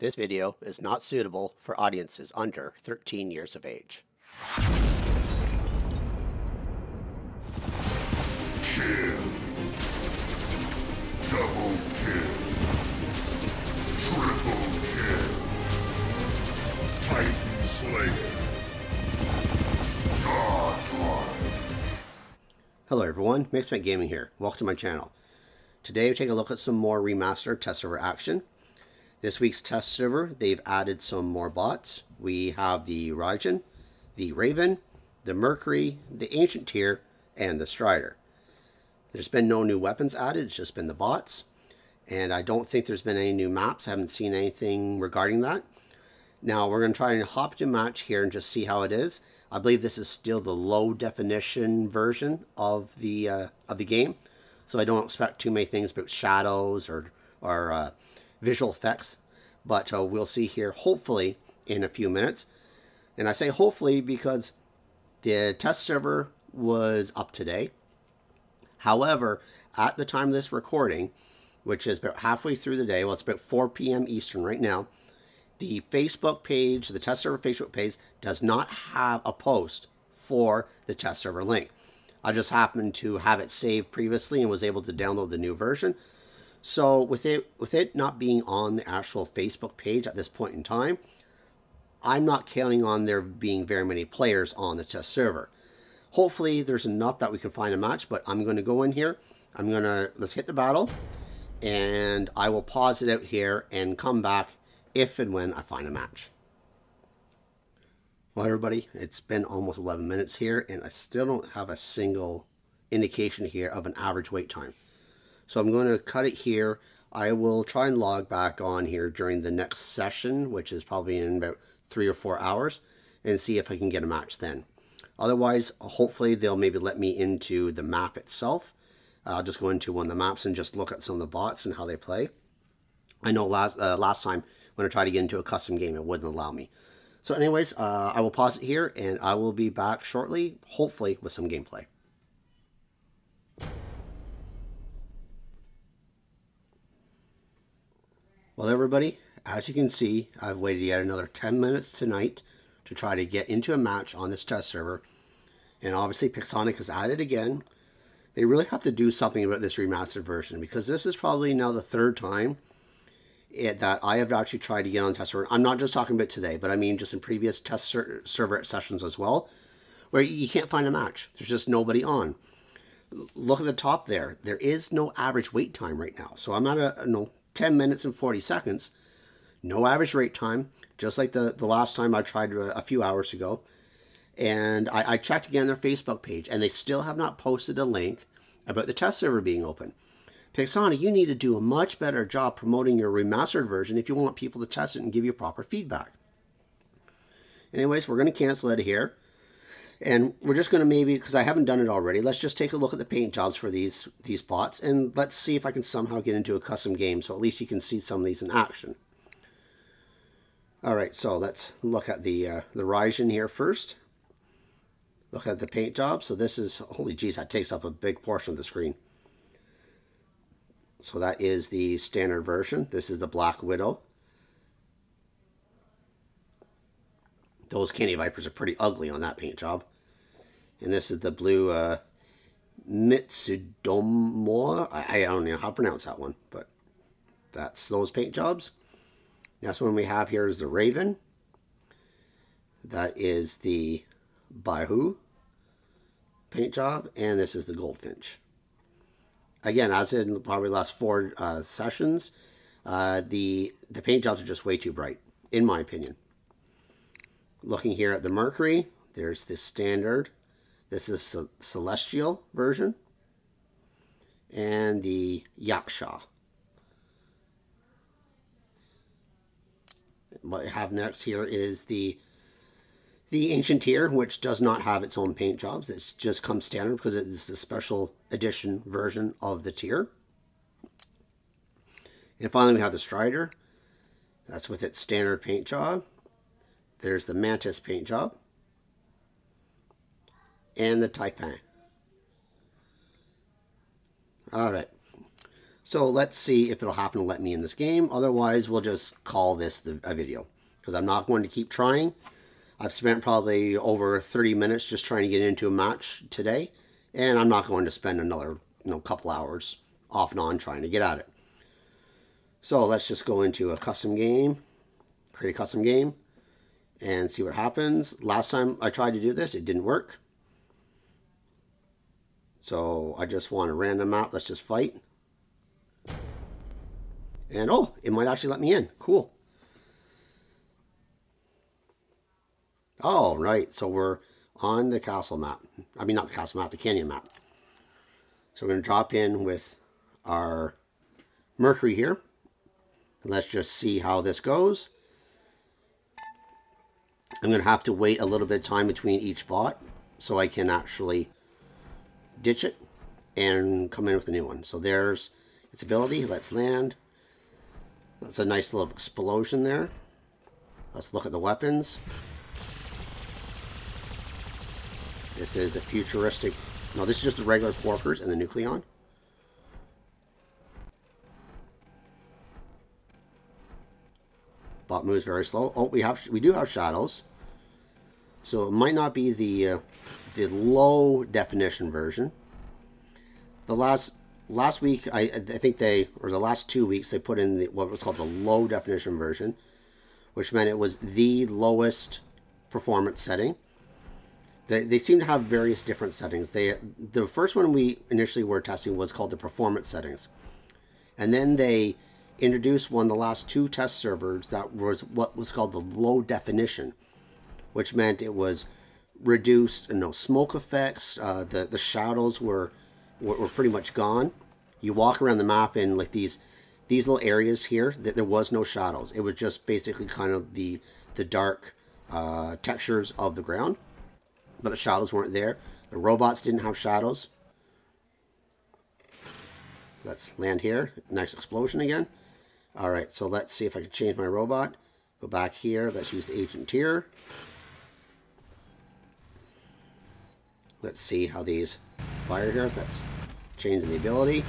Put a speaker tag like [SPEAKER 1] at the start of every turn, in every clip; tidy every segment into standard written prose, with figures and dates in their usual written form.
[SPEAKER 1] This video is not suitable for audiences under 13 years of age.
[SPEAKER 2] Kill. Double kill. Triple kill. Titan Slayer. Godlike.
[SPEAKER 1] Hello everyone, Mixmate Gaming here. Welcome to my channel. Today we take a look at some more remastered test server action. This week's test server, they've added some more bots. We have the Raijin, the Raven, the Mercury, the Ancient Tear, and the Strider. There's been no new weapons added, it's just been the bots. And I don't think there's been any new maps. I haven't seen anything regarding that. Now we're going to try and hop to match here and just see how it is. I believe this is still the low definition version of the game. So I don't expect too many things about shadows or visual effects, but we'll see here hopefully in a few minutes. And I say hopefully because the test server was up today. However, at the time of this recording, which is about halfway through the day, well, it's about 4 p.m. Eastern right now, the Facebook page, the test server Facebook page, does not have a post for the test server link. I just happened to have it saved previously and was able to download the new version. So with it not being on the actual Facebook page at this point in time, I'm not counting on there being very many players on the test server. Hopefully there's enough that we can find a match, but I'm going to go in here. Let's hit the battle, and I will pause it out here and come back if and when I find a match. Well, everybody, it's been almost 11 minutes here, and I still don't have a single indication here of an average wait time. So I'm going to cut it here. I will try and log back on here during the next session, which is probably in about 3 or 4 hours, and see if I can get a match then. Otherwise, hopefully they'll maybe let me into the map itself. I'll just go into one of the maps and just look at some of the bots and how they play. I know last time when I tried to get into a custom game, it wouldn't allow me. So anyways, I will pause it here, and I will be back shortly, hopefully with some gameplay. Well, everybody, as you can see, I've waited yet another 10 minutes tonight to try to get into a match on this test server. And obviously, Pixonic has added again. They really have to do something about this remastered version, because this is probably now the third time that I have actually tried to get on test server. I'm not just talking about today, but I mean just in previous test server sessions as well, where you can't find a match. There's just nobody on. Look at the top there. There is no average wait time right now. So I'm at 10 minutes and 40 seconds. No average wait time, just like the last time I tried a few hours ago. And I checked again their Facebook page, and they still have not posted a link about the test server being open. Pixonic, you need to do a much better job promoting your remastered version if you want people to test it and give you proper feedback. Anyways, we're going to cancel it here. And we're just going to maybe, because I haven't done it already, let's just take a look at the paint jobs for these bots, and let's see if I can somehow get into a custom game, so at least you can see some of these in action. Alright, so let's look at the Raijin here first. Look at the paint job. So this is, holy geez, that takes up a big portion of the screen. So that is the standard version. This is the Black Widow. Those Candy Vipers are pretty ugly on that paint job. And this is the blue Mitsudomo. I don't know how to pronounce that one, but that's those paint jobs. Next one we have here is the Raven. That is the Baihu paint job, and this is the Goldfinch. Again, as in probably the last 4 sessions, the paint jobs are just way too bright, in my opinion. Looking here at the Mercury, there's the standard. This is the Celestial version, and the Yaksha. What I have next here is the Ancient Tear, which does not have its own paint jobs. It just comes standard because it is the special edition version of the tier. And finally, we have the Strider. That's with its standard paint job. There's the Mantis paint job. And the Taipan. Alright. So let's see if it'll happen to let me in this game. Otherwise, we'll just call this a video, because I'm not going to keep trying. I've spent probably over 30 minutes just trying to get into a match today, and I'm not going to spend another couple hours off and on trying to get at it. So let's just go into a custom game, create a custom game, and see what happens. Last time I tried to do this, it didn't work. So I just want a random map. Let's just fight. And oh, it might actually let me in. Cool. Oh, right. So we're on the castle map. I mean, not the castle map, the canyon map. So we're going to drop in with our Mercury here. And let's just see how this goes. I'm going to have to wait a little bit of time between each bot so I can actually ditch it and come in with a new one. So there's its ability. Let's land. That's a nice little explosion there. Let's look at the weapons. This is the futuristic... No, this is just the regular Quarkers and the Nucleon. Bot moves very slow. Oh, we do have shadows. So it might not be the low definition version. The last week, I think the last 2 weeks, they put in what was called the low definition version, which meant it was the lowest performance setting. They seem to have various different settings. The first one we initially were testing was called the performance settings. And then they introduced one of the last 2 test servers that was what was called the low definition, which meant it was reduced, smoke effects. The shadows were pretty much gone. You walk around the map in like these little areas here that there was no shadows. It was just basically kind of the dark textures of the ground. But the shadows weren't there. The robots didn't have shadows. Let's land here. Nice explosion again. Alright, so let's see if I can change my robot. Go back here. Let's use the Agent tier. Let's see how these fire here. Let's change the ability.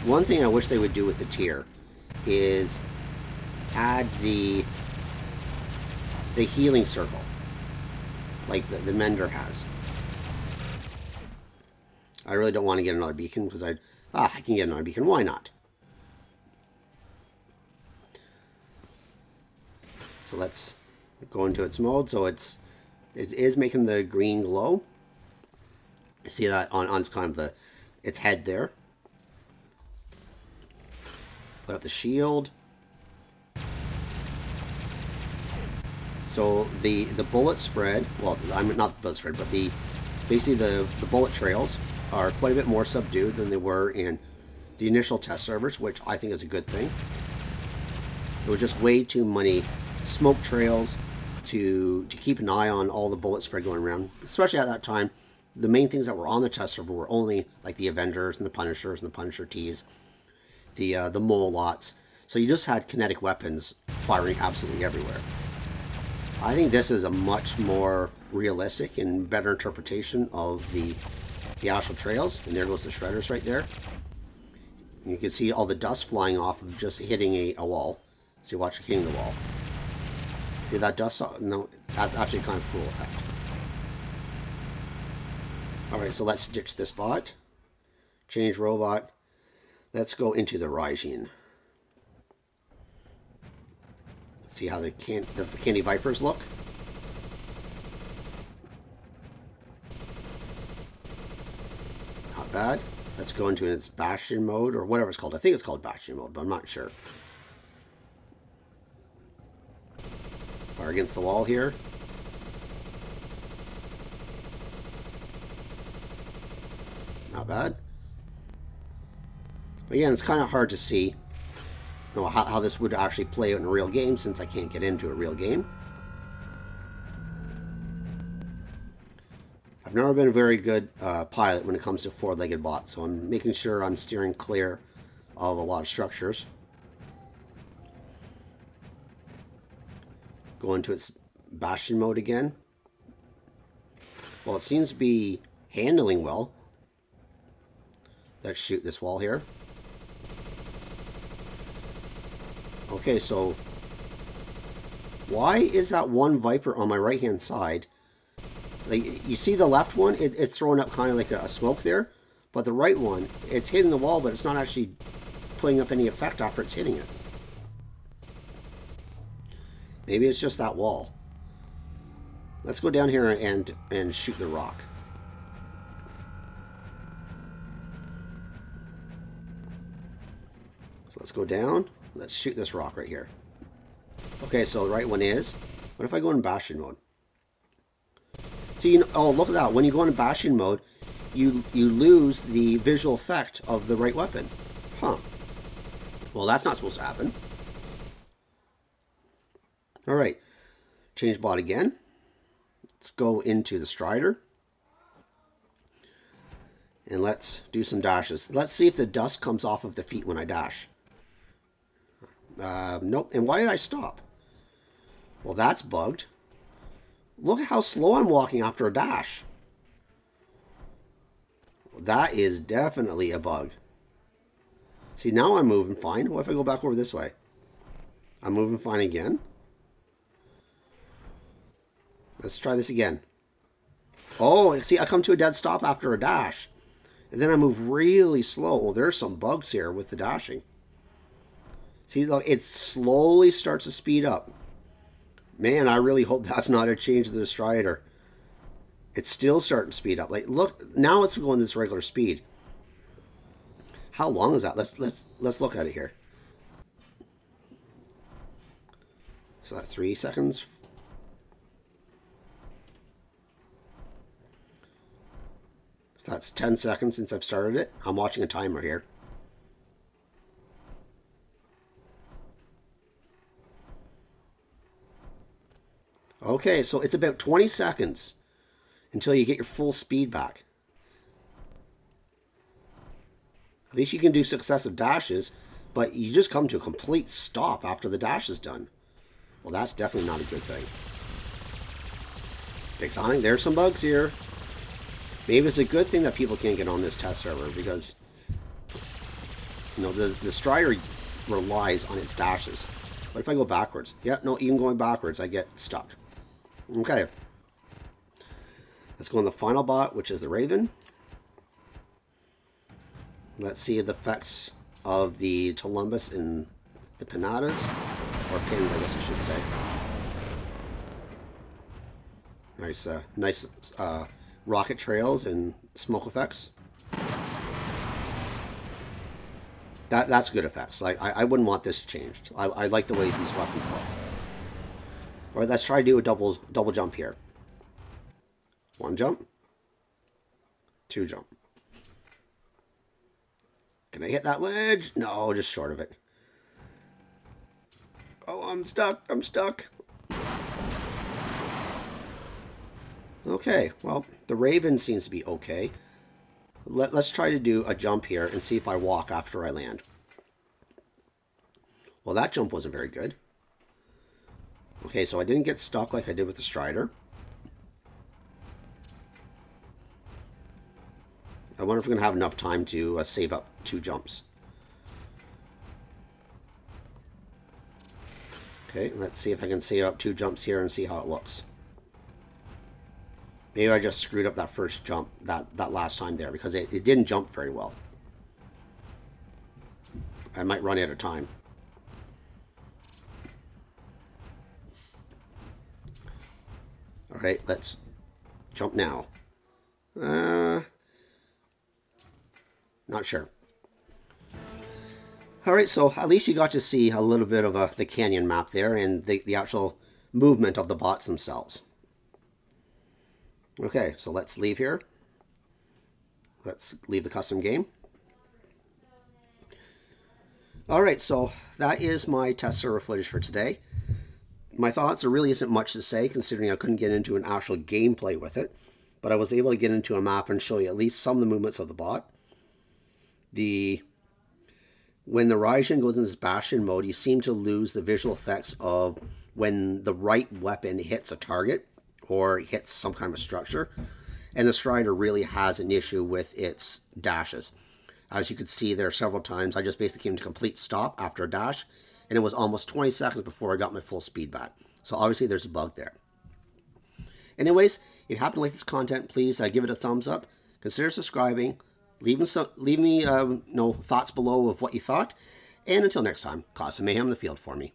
[SPEAKER 1] One thing I wish they would do with the tier is add the healing circle, like the Mender has. I really don't want to get another beacon because I can get another beacon. Why not? So let's go into its mode. So it is making the green glow. You see that on its kind of its head there. Put up the shield. So the bullet spread, well, I'm not the bullet spread, but basically the bullet trails are quite a bit more subdued than they were in the initial test servers, which I think is a good thing. There was just way too many smoke trails to keep an eye on all the bullet spread going around, especially at that time. The main things that were on the test server were only like the Avengers and the Punishers and the Punisher Ts, the Molots. So you just had kinetic weapons firing absolutely everywhere. I think this is a much more realistic and better interpretation of the astral trails. And there goes the shredders right there. And you can see all the dust flying off of just hitting a wall. So you watch it hitting the wall. See that dust? No, that's actually kind of cool effect. Alright, so let's ditch this bot. Change robot. Let's go into the Raijin. See how the Candy Vipers look. Not bad. Let's go into its Bastion mode, or whatever it's called. I think it's called Bastion mode, but I'm not sure. Fire against the wall here. Not bad. Again, it's kind of hard to see how this would actually play out in a real game, since I can't get into a real game. I've never been a very good pilot when it comes to four-legged bots, so I'm making sure I'm steering clear of a lot of structures. Go into its Bastion mode again. Well, it seems to be handling well. Let's shoot this wall here. Okay, so why is that one Viper on my right hand side? Like, you see the left one, it's throwing up kind of like a smoke there, but the right one, it's hitting the wall, but it's not actually putting up any effect after it's hitting it. Maybe it's just that wall. Let's go down here and shoot the rock. So let's go down. Let's shoot this rock right here. Okay, so the right one is. What if I go in Bastion mode? See, oh, look at that. When you go into Bastion mode, you lose the visual effect of the right weapon. Huh. Well, that's not supposed to happen. All right. Change bot again. Let's go into the Strider. And let's do some dashes. Let's see if the dust comes off of the feet when I dash. Nope. And why did I stop? Well, that's bugged. Look at how slow I'm walking after a dash. That is definitely a bug. See, now I'm moving fine. What if I go back over this way? I'm moving fine again. Let's try this again. Oh, see, I come to a dead stop after a dash. And then I move really slow. Well, there's some bugs here with the dashing. See, look, it slowly starts to speed up. Man, I really hope that's not a change to the Strider. It's still starting to speed up. Like, look, now it's going this regular speed. How long is that? Let's look at it here. So that's 3 seconds. So that's 10 seconds since I've started it. I'm watching a timer here. Okay, so it's about 20 seconds until you get your full speed back. At least you can do successive dashes, but you just come to a complete stop after the dash is done. Well, that's definitely not a good thing. Big Sonic, there's some bugs here. Maybe it's a good thing that people can't get on this test server because, you know, the Strider relies on its dashes. What if I go backwards? Yep, no, even going backwards, I get stuck. Okay. Let's go on the final bot, which is the Raven. Let's see the effects of the Tulumbus and the Pinatas. Or pins, I guess I should say. Nice rocket trails and smoke effects. That's good effects. Like I wouldn't want this changed. I like the way these weapons look. All right, let's try to do a double jump here. 1 jump, 2 jump. Can I hit that ledge? No, just short of it. Oh, I'm stuck. I'm stuck. Okay, well, the Raven seems to be okay. Let's try to do a jump here and see if I walk after I land. Well, that jump wasn't very good. Okay, so I didn't get stuck like I did with the Strider. I wonder if we're going to have enough time to save up 2 jumps. Okay, let's see if I can save up 2 jumps here and see how it looks. Maybe I just screwed up that first jump, that last time there, because it didn't jump very well. I might run out of time. Alright, let's jump now. Not sure. Alright, so at least you got to see a little bit of the canyon map there and the actual movement of the bots themselves. Okay, so let's leave here. Let's leave the custom game. Alright, so that is my test server footage for today. My thoughts, there really isn't much to say considering I couldn't get into an actual gameplay with it. But I was able to get into a map and show you at least some of the movements of the bot. When the Raijin goes into this Bastion mode, you seem to lose the visual effects of when the right weapon hits a target or hits some kind of structure. And the Strider really has an issue with its dashes. As you could see there several times, I just basically came to complete stop after a dash, and it was almost 20 seconds before I got my full speed back. So obviously there's a bug there. Anyways, if you happen to like this content, please give it a thumbs up. Consider subscribing. Leave me thoughts below of what you thought. And until next time, cause some mayhem in the field for me.